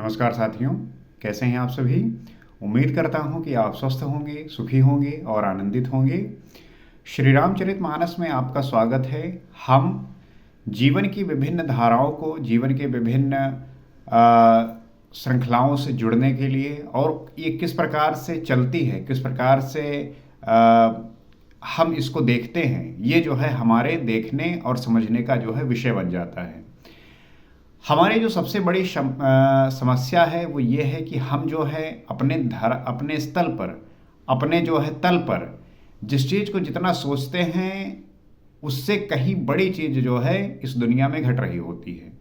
नमस्कार साथियों, कैसे हैं आप सभी। उम्मीद करता हूं कि आप स्वस्थ होंगे, सुखी होंगे और आनंदित होंगे। श्री रामचरितमानस में आपका स्वागत है। हम जीवन की विभिन्न धाराओं को, जीवन के विभिन्न श्रृंखलाओं से जुड़ने के लिए और ये किस प्रकार से चलती है, किस प्रकार से आ, हम इसको देखते हैं, ये जो है हमारे देखने और समझने का जो है विषय बन जाता है। हमारी जो सबसे बड़ी समस्या है वो ये है कि हम जो है अपने स्थल पर, अपने जो है तल पर जिस चीज़ को जितना सोचते हैं उससे कहीं बड़ी चीज़ जो है इस दुनिया में घट रही होती है।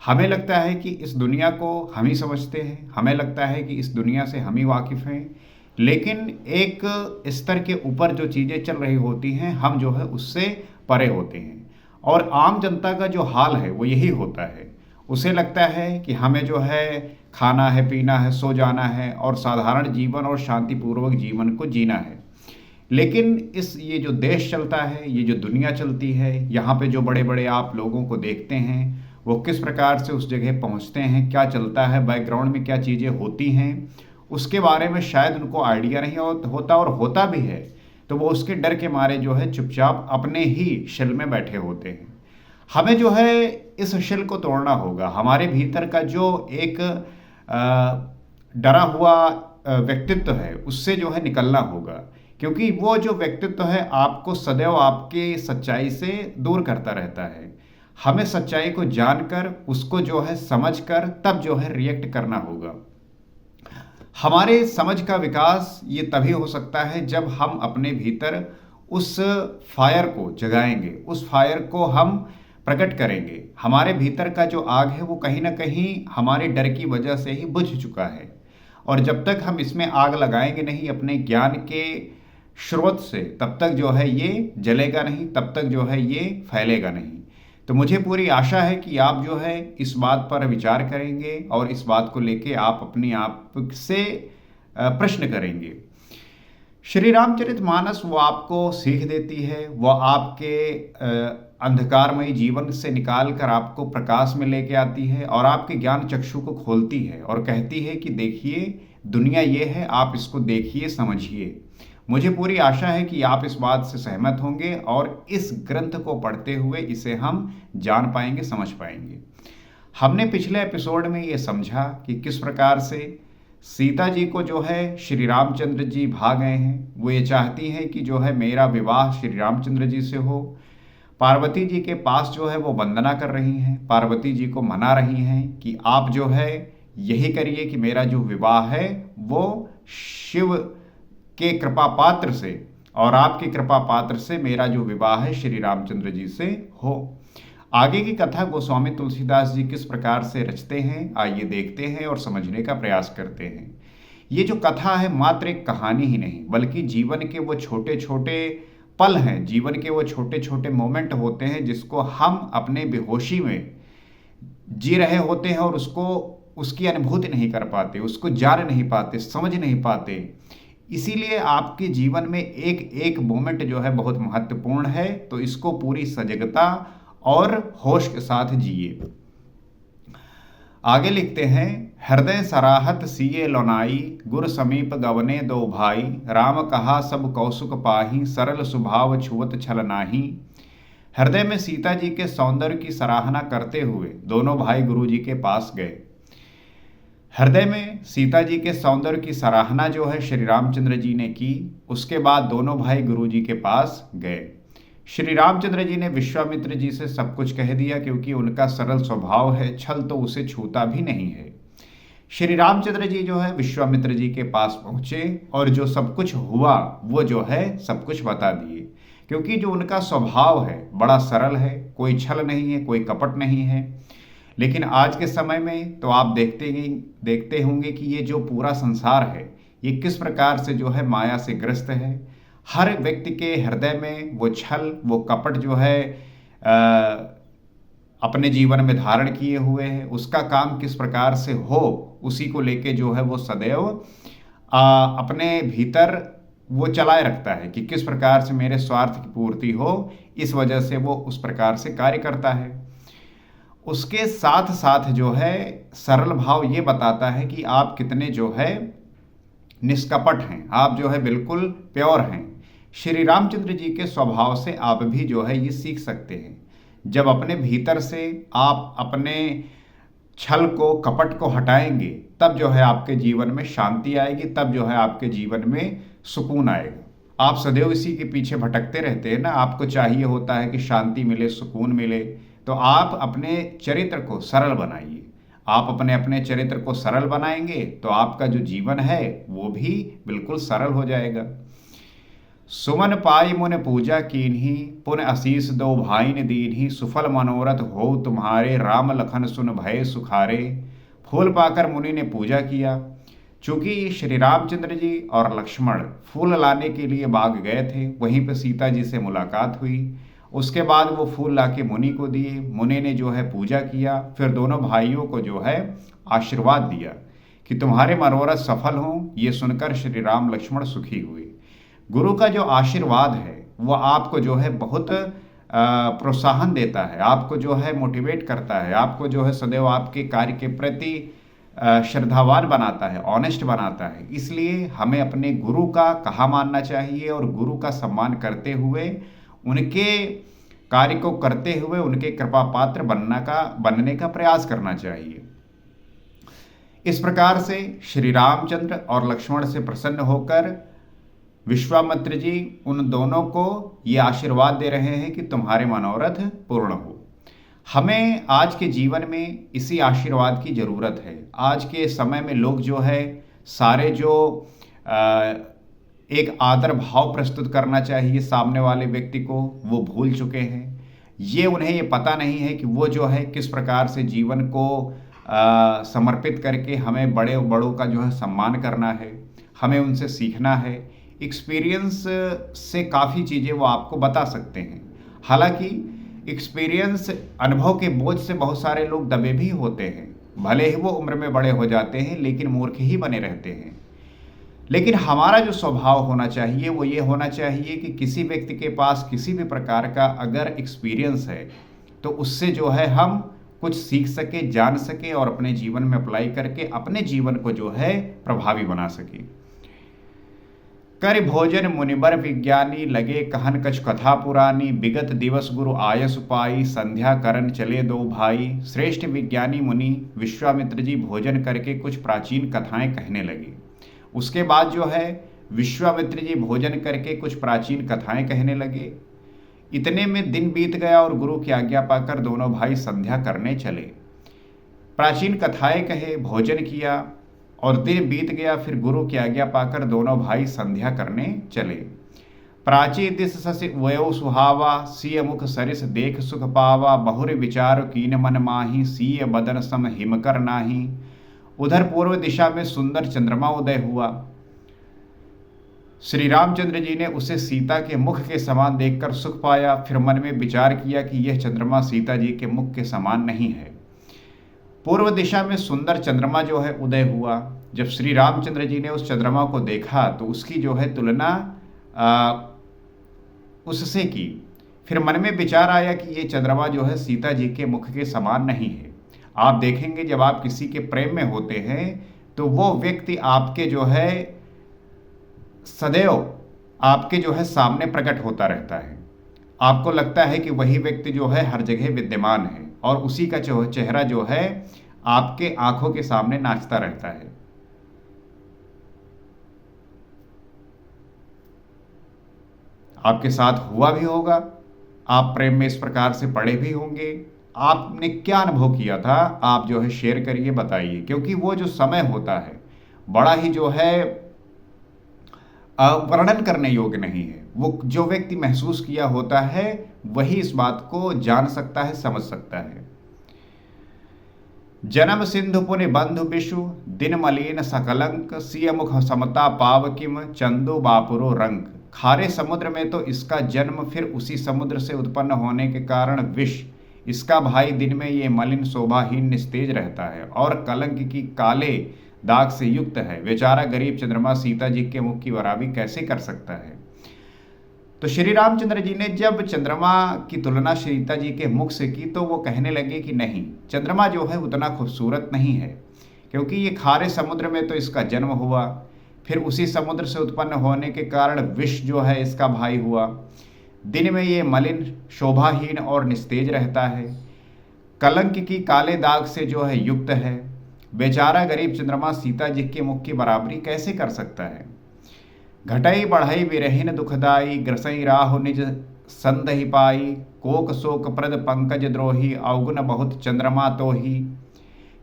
हमें लगता है कि इस दुनिया को हम ही समझते हैं, हमें लगता है कि इस दुनिया से हम ही वाकिफ़ हैं, लेकिन एक स्तर के ऊपर जो चीज़ें चल रही होती हैं हम जो है उससे परे होते हैं। और आम जनता का जो हाल है वो यही होता है। उसे लगता है कि हमें जो है खाना है, पीना है, सो जाना है और साधारण जीवन और शांतिपूर्वक जीवन को जीना है। लेकिन ये जो देश चलता है, ये जो दुनिया चलती है, यहाँ पे जो बड़े बड़े आप लोगों को देखते हैं वो किस प्रकार से उस जगह पहुँचते हैं, क्या चलता है, बैकग्राउंड में क्या चीज़ें होती हैं, उसके बारे में शायद उनको आइडिया नहीं होता, और होता भी है तो वो उसके डर के मारे जो है चुपचाप अपने ही शेल में बैठे होते हैं। हमें जो है इस शेल को तोड़ना होगा। हमारे भीतर का जो एक डरा हुआ व्यक्तित्व है उससे जो है निकलना होगा, क्योंकि वो जो व्यक्तित्व है आपको सदैव आपके सच्चाई से दूर करता रहता है। हमें सच्चाई को जानकर, उसको जो है समझकर तब जो है रिएक्ट करना होगा। हमारे समझ का विकास ये तभी हो सकता है जब हम अपने भीतर उस फायर को जगाएंगे, उस फायर को हम प्रकट करेंगे। हमारे भीतर का जो आग है वो कहीं ना कहीं हमारे डर की वजह से ही बुझ चुका है, और जब तक हम इसमें आग लगाएंगे नहीं अपने ज्ञान के स्रोत से, तब तक जो है ये जलेगा नहीं, तब तक जो है ये फैलेगा नहीं। तो मुझे पूरी आशा है कि आप जो है इस बात पर विचार करेंगे और इस बात को लेके आप अपने आप से प्रश्न करेंगे। श्री रामचरितमानस वो आपको सीख देती है, वो आपके अंधकारमयी जीवन से निकाल कर आपको प्रकाश में लेके आती है और आपके ज्ञान चक्षु को खोलती है और कहती है कि देखिए दुनिया ये है, आप इसको देखिए, समझिए। मुझे पूरी आशा है कि आप इस बात से सहमत होंगे और इस ग्रंथ को पढ़ते हुए इसे हम जान पाएंगे, समझ पाएंगे। हमने पिछले एपिसोड में ये समझा कि किस प्रकार से सीता जी को जो है श्री रामचंद्र जी भा गए हैं। वो ये चाहती हैं कि जो है मेरा विवाह श्री रामचंद्र जी से हो। पार्वती जी के पास जो है वो वंदना कर रही हैं, पार्वती जी को मना रही हैं कि आप जो है यही करिए कि मेरा जो विवाह है वो शिव के कृपा पात्र से और आपके कृपा पात्र से मेरा जो विवाह है श्री रामचंद्र जी से हो। आगे की कथा गोस्वामी तुलसीदास जी किस प्रकार से रचते हैं, आइए देखते हैं और समझने का प्रयास करते हैं। ये जो कथा है मात्र एक कहानी ही नहीं, बल्कि जीवन के वो छोटे छोटे पल हैं, जीवन के वो छोटे छोटे मोमेंट होते हैं जिसको हम अपने बेहोशी में जी रहे होते हैं और उसकी अनुभूति नहीं कर पाते, उसको जान नहीं पाते, समझ नहीं पाते। इसीलिए आपके जीवन में एक एक मोमेंट जो है बहुत महत्वपूर्ण है, तो इसको पूरी सजगता और होश के साथ जिए। आगे लिखते हैं, हृदय सराहत सिए लोनाई, गुर समीप गवने दो भाई, राम कहा सब कौसुक पाही, सरल स्वभाव छुअत छल नाही। हृदय में सीता जी के सौंदर्य की सराहना करते हुए दोनों भाई गुरु जी के पास गए। हृदय में सीता जी के सौंदर्य की सराहना जो है श्री रामचंद्र जी ने की। उसके बाद दोनों भाई गुरु जी के पास गए। श्री रामचंद्र जी ने विश्वामित्र जी से सब कुछ कह दिया, क्योंकि उनका सरल स्वभाव है, छल तो उसे छूता भी नहीं है। श्री रामचंद्र जी जो है विश्वामित्र जी के पास पहुंचे और जो सब कुछ हुआ वो जो है सब कुछ बता दिए, क्योंकि जो उनका स्वभाव है बड़ा सरल है, कोई छल नहीं है, कोई कपट नहीं है। लेकिन आज के समय में तो आप देखते होंगे कि ये जो पूरा संसार है ये किस प्रकार से जो है माया से ग्रस्त है। हर व्यक्ति के हृदय में वो छल, वो कपट जो है अपने जीवन में धारण किए हुए है। उसका काम किस प्रकार से हो उसी को लेके जो है वो सदैव अपने भीतर वो चलाए रखता है कि किस प्रकार से मेरे स्वार्थ की पूर्ति हो, इस वजह से वो उस प्रकार से कार्य करता है। उसके साथ साथ जो है सरल भाव ये बताता है कि आप कितने जो है निष्कपट हैं, आप जो है बिल्कुल प्योर हैं। श्री रामचंद्र जी के स्वभाव से आप भी जो है ये सीख सकते हैं। जब अपने भीतर से आप अपने छल को, कपट को हटाएंगे, तब जो है आपके जीवन में शांति आएगी, तब जो है आपके जीवन में सुकून आएगा। आप सदैव इसी के पीछे भटकते रहते हैं ना, आपको चाहिए होता है कि शांति मिले, सुकून मिले, तो आप अपने चरित्र को सरल बनाइए। आप अपने अपने चरित्र को सरल बनाएंगे तो आपका जो जीवन है वो भी बिल्कुल सरल हो जाएगा। सुमन पाई मुन पूजा कीन्ही, पुन आशीष दो भाईन दीन्ही, सुफल मनोरथ हो तुम्हारे, राम लखन सुन भय सुखारे। फूल पाकर मुनि ने पूजा किया। चूंकि श्री रामचंद्र जी और लक्ष्मण फूल लाने के लिए बाग गए थे, वहीं पर सीता जी से मुलाकात हुई। उसके बाद वो फूल लाके मुनि को दिए, मुनि ने जो है पूजा किया, फिर दोनों भाइयों को जो है आशीर्वाद दिया कि तुम्हारे मनोरथ सफल हों। ये सुनकर श्री राम लक्ष्मण सुखी हुए। गुरु का जो आशीर्वाद है वो आपको जो है बहुत प्रोत्साहन देता है, आपको जो है मोटिवेट करता है, आपको जो है सदैव आपके कार्य के प्रति श्रद्धावान बनाता है, ऑनेस्ट बनाता है। इसलिए हमें अपने गुरु का कहा मानना चाहिए और गुरु का सम्मान करते हुए, उनके कार्य को करते हुए उनके कृपा पात्र बनने का प्रयास करना चाहिए। इस प्रकार से श्री रामचंद्र और लक्ष्मण से प्रसन्न होकर विश्वामित्र जी उन दोनों को ये आशीर्वाद दे रहे हैं कि तुम्हारे मनोरथ पूर्ण हो। हमें आज के जीवन में इसी आशीर्वाद की ज़रूरत है। आज के समय में लोग जो है सारे जो एक आदर भाव प्रस्तुत करना चाहिए सामने वाले व्यक्ति को, वो भूल चुके हैं। उन्हें ये पता नहीं है कि वो जो है किस प्रकार से जीवन को समर्पित करके हमें बड़ों का जो है सम्मान करना है, हमें उनसे सीखना है। एक्सपीरियंस से काफ़ी चीज़ें वो आपको बता सकते हैं। हालांकि एक्सपीरियंस, अनुभव के बोझ से बहुत सारे लोग दबे भी होते हैं, भले ही वो उम्र में बड़े हो जाते हैं लेकिन मूर्ख ही बने रहते हैं। लेकिन हमारा जो स्वभाव होना चाहिए वो ये होना चाहिए कि किसी व्यक्ति के पास किसी भी प्रकार का अगर एक्सपीरियंस है तो उससे जो है हम कुछ सीख सके, जान सके और अपने जीवन में अप्लाई करके अपने जीवन को जो है प्रभावी बना सके। कर भोजन मुनिबर विज्ञानी, लगे कहन कछ कथा पुरानी, विगत दिवस गुरु आयस पाई, संध्या करन चले दो भाई। श्रेष्ठ विज्ञानी मुनि विश्वामित्र जी भोजन करके कुछ प्राचीन कथाएं कहने लगे। उसके बाद जो है विश्वामित्र जी भोजन करके कुछ प्राचीन कथाएं कहने लगे। इतने में दिन बीत गया और गुरु की आज्ञा पाकर दोनों भाई संध्या करने चले। प्राचीन कथाएं कहे, भोजन किया और दिन बीत गया। फिर गुरु की आज्ञा पाकर दोनों भाई संध्या करने चले। प्राची दिस ससि वयो सुहावा, सिय मुख सरिस देख सुख पावा, बहुर विचार कीन मन माही, सिय बदन सम हिमकर नाही। उधर पूर्व दिशा में सुंदर चंद्रमा उदय हुआ। श्री रामचंद्र जी ने उसे सीता के मुख के समान देखकर सुख पाया। फिर मन में विचार किया कि यह चंद्रमा सीता जी के मुख के समान नहीं है। पूर्व दिशा में सुंदर चंद्रमा जो है उदय हुआ। जब श्री रामचंद्र जी ने उस चंद्रमा को देखा तो उसकी जो है तुलना उससे की। फिर मन में विचार आया कि ये चंद्रमा जो है सीता जी के मुख के समान नहीं है। आप देखेंगे जब आप किसी के प्रेम में होते हैं तो वो व्यक्ति आपके जो है सदैव आपके जो है सामने प्रकट होता रहता है। आपको लगता है कि वही व्यक्ति जो है हर जगह विद्यमान है और उसी का चेहरा जो है आपके आंखों के सामने नाचता रहता है। आपके साथ हुआ भी होगा, आप प्रेम में इस प्रकार से पड़े भी होंगे। आपने क्या अनुभव किया था, आप जो है शेयर करिए, बताइए, क्योंकि वो जो समय होता है बड़ा ही जो है वर्णन करने योग्य नहीं है। वो जो व्यक्ति महसूस किया होता है वही इस बात को जान सकता है, समझ सकता है। जन्म सिंधु पुनि बंधु विषु, दिन मलिन सकलंक, सिय मुख समता पाव किम, चंदो बापुरो रंग। खारे समुद्र में तो इसका जन्म, फिर उसी समुद्र से उत्पन्न होने के कारण विष। इसका भाई दिन में ये मलिन शोभाहीन निस्तेज रहता है और कलंक की काले दाग से युक्त है। बेचारा गरीब चंद्रमा सीता जी के मुख की बराबरी कैसे कर सकता है। तो श्री रामचंद्र जी ने जब चंद्रमा की तुलना सीता जी के मुख से की तो वो कहने लगे कि नहीं, चंद्रमा जो है उतना खूबसूरत नहीं है, क्योंकि ये खारे समुद्र में तो इसका जन्म हुआ, फिर उसी समुद्र से उत्पन्न होने के कारण विष जो है इसका भाई हुआ। दिन में ये मलिन, शोभाहीन और निस्तेज रहता है, कलंक की काले दाग से जो है युक्त है। बेचारा गरीब चंद्रमा सीता जी के मुख की बराबरी कैसे कर सकता है। घटई बढ़ई विरहीन दुखदाई, ग्रसई राहु निज संदहि पाई, कोक शोक प्रद पंकज द्रोही, अवगुण बहुत चंद्रमा तो ही।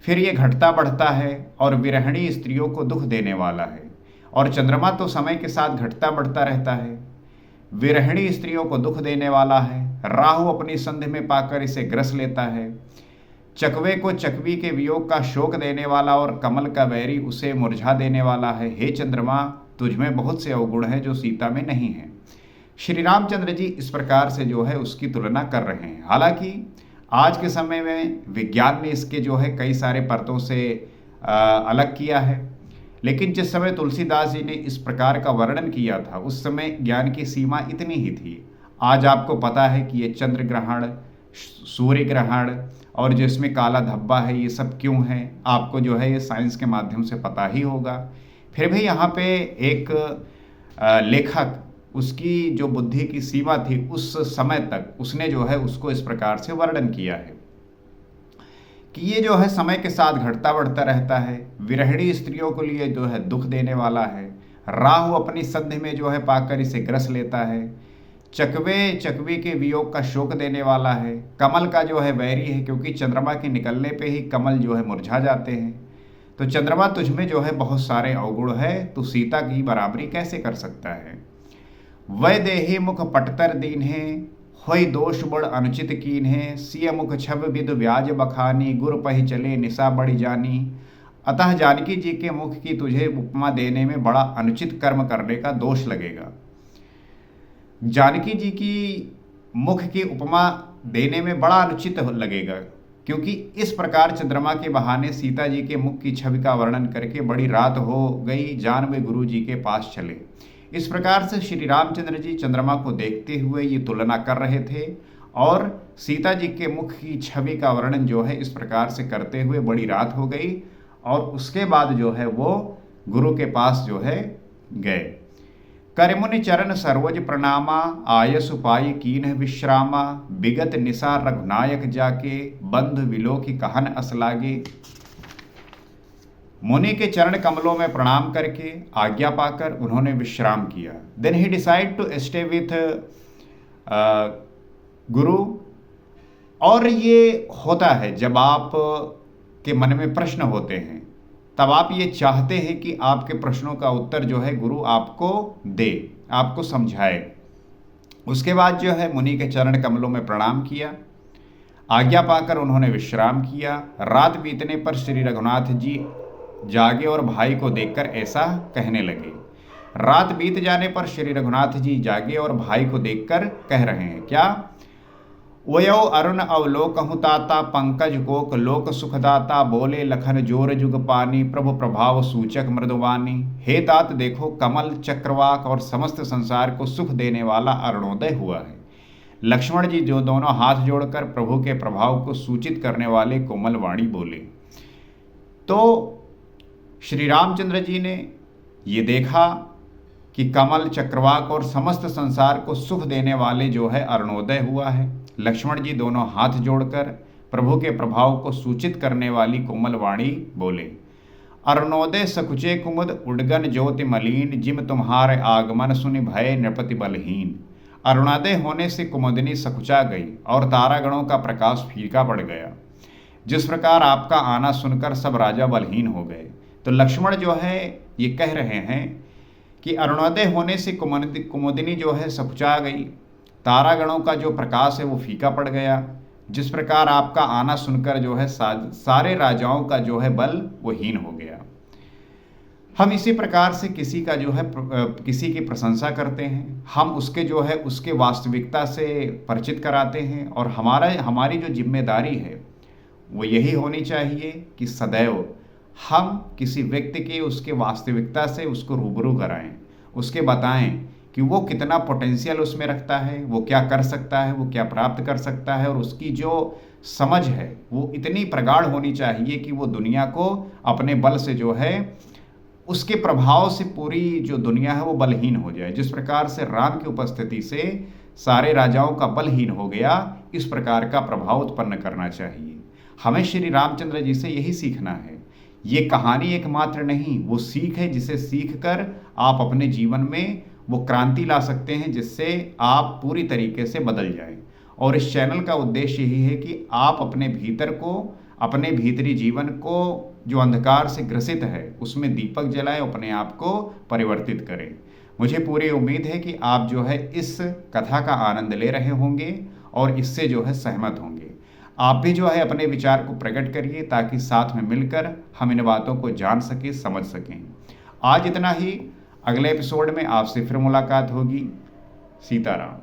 फिर ये घटता बढ़ता है और विरहिणी स्त्रियों को दुख देने वाला है, और चंद्रमा तो समय के साथ घटता बढ़ता रहता है, विरहिणी स्त्रियों को दुख देने वाला है। राहु अपनी संधि में पाकर इसे ग्रस लेता है, चकवे को चकवी के वियोग का शोक देने वाला, और कमल का बैरी उसे मुरझा देने वाला है। हे चंद्रमा, तुझमें बहुत से अवगुण हैं जो सीता में नहीं है। श्री रामचंद्र जी इस प्रकार से जो है उसकी तुलना कर रहे हैं। हालांकि आज के समय में विज्ञान ने इसके जो है कई सारे परतों से अलग किया है, लेकिन जिस समय तुलसीदास जी ने इस प्रकार का वर्णन किया था उस समय ज्ञान की सीमा इतनी ही थी। आज आपको पता है कि ये चंद्र ग्रहण, सूर्य ग्रहण और जो इसमें काला धब्बा है, ये सब क्यों है, आपको जो है ये साइंस के माध्यम से पता ही होगा। फिर भी यहाँ पे एक लेखक, उसकी जो बुद्धि की सीमा थी उस समय तक उसने जो है उसको इस प्रकार से वर्णन किया है कि ये जो है समय के साथ घटता बढ़ता रहता है, विरहिणी स्त्रियों को लिए जो है दुख देने वाला है, राहु अपनी संधि में जो है पाकर इसे ग्रस लेता है, चकवे चकवी के वियोग का शोक देने वाला है, कमल का जो है वैरी है, क्योंकि चंद्रमा के निकलने पे ही कमल जो है मुरझा जाते हैं। तो चंद्रमा तुझमें जो है बहुत सारे अवगुण है, तो सीता की बराबरी कैसे कर सकता है। वै देही मुख पटतर दीन है, होई दोष बड़ अनुचित कीन है, सिय मुख छब विद व्याज बखानी, गुर पही चले निशा बड़ी जानी। अतः जानकी जी के मुख की तुझे उपमा देने में बड़ा अनुचित कर्म करने का दोष लगेगा। जानकी जी की मुख की उपमा देने में बड़ा अनुचित लगेगा, क्योंकि इस प्रकार चंद्रमा के बहाने सीता जी के मुख की छवि का वर्णन करके बड़ी रात हो गई, जान वे गुरु जी के पास चले। इस प्रकार से श्री रामचंद्र जी चंद्रमा को देखते हुए ये तुलना कर रहे थे, और सीता जी के मुख की छवि का वर्णन जो है इस प्रकार से करते हुए बड़ी रात हो गई, और उसके बाद जो है वो गुरु के पास जो है गए। करमुनि चरण सरोज प्रणामा, आयसु पाई कीन्ह विश्रामा, विगत निशा रघुनायक जाके, बंधु विलोकी कहन असलागे। मुनि के चरण कमलों में प्रणाम करके आज्ञा पाकर उन्होंने विश्राम किया। देन ही decide to stay with guru. और ये होता है जब आप के मन में प्रश्न होते हैं, तब आप ये चाहते हैं कि आपके प्रश्नों का उत्तर जो है गुरु आपको दे, आपको समझाए। उसके बाद जो है मुनि के चरण कमलों में प्रणाम किया, आज्ञा पाकर उन्होंने विश्राम किया। रात बीतने पर श्री रघुनाथ जी जागे और भाई को देखकर ऐसा कहने लगे। रात बीत जाने पर श्री रघुनाथ जी जागे और भाई को देखकर कह रहे हैं क्या। वयो अरुण अवलोकहु ताता, पंकज कोक लोक सुखदाता, बोले लखन जोर जुग पानी, प्रभु प्रभाव सूचक मृदुवानी। हे तात देखो, कमल चक्रवाक और समस्त संसार को सुख देने वाला अरुणोदय हुआ है। लक्ष्मण जी जो दोनों हाथ जोड़कर प्रभु के प्रभाव को सूचित करने वाले कोमल वाणी बोले। तो श्री रामचंद्र जी ने ये देखा कि कमल चक्रवाक और समस्त संसार को सुख देने वाले जो है अरुणोदय हुआ है। लक्ष्मण जी दोनों हाथ जोड़कर प्रभु के प्रभाव को सूचित करने वाली कोमल वाणी बोले। अरुणोदय सकुचे कुमुद, उडगन ज्योति मलीन, जिम तुम्हारे आगमन सुनि भय नृपति बलहीन। अरुणोदय होने से कुमुदिनी सकुचा गई और तारागणों का प्रकाश फीका पड़ गया। जिस प्रकार आपका आना सुनकर सब राजा बलहीन हो गए। तो लक्ष्मण जो है ये कह रहे हैं कि अरुणोदय होने से कुमुदिनी जो है सकुचा गई, तारागणों का जो प्रकाश है वो फीका पड़ गया। जिस प्रकार आपका आना सुनकर जो है सारे राजाओं का जो है बल वो हीन हो गया। हम इसी प्रकार से किसी का जो है किसी की प्रशंसा करते हैं, हम उसके जो है उसके वास्तविकता से परिचित कराते हैं, और हमारी जो जिम्मेदारी है वो यही होनी चाहिए कि सदैव हम किसी व्यक्ति के उसके वास्तविकता से उसको रूबरू कराएं, उसके बताएं कि कि वो कितना पोटेंशियल उसमें रखता है, वो क्या कर सकता है, वो क्या प्राप्त कर सकता है, और उसकी जो समझ है वो इतनी प्रगाढ़ होनी चाहिए कि वो दुनिया को अपने बल से जो है, उसके प्रभाव से पूरी जो दुनिया है वो बलहीन हो जाए। जिस प्रकार से राम की उपस्थिति से सारे राजाओं का बलहीन हो गया, इस प्रकार का प्रभाव उत्पन्न करना चाहिए। हमें श्री रामचंद्र जी से यही सीखना है। ये कहानी एकमात्र नहीं, वो सीख है जिसे सीख कर आप अपने जीवन में वो क्रांति ला सकते हैं, जिससे आप पूरी तरीके से बदल जाएं। और इस चैनल का उद्देश्य यही है कि आप अपने भीतर को, अपने भीतरी जीवन को जो अंधकार से ग्रसित है उसमें दीपक जलाएं, अपने आप को परिवर्तित करें। मुझे पूरी उम्मीद है कि आप जो है इस कथा का आनंद ले रहे होंगे और इससे जो है सहमत होंगे। आप भी जो है अपने विचार को प्रकट करिए, ताकि साथ में मिलकर हम इन बातों को जान सकें, समझ सकें। आज इतना ही। अगले एपिसोड में आपसे फिर मुलाकात होगी। सीताराम।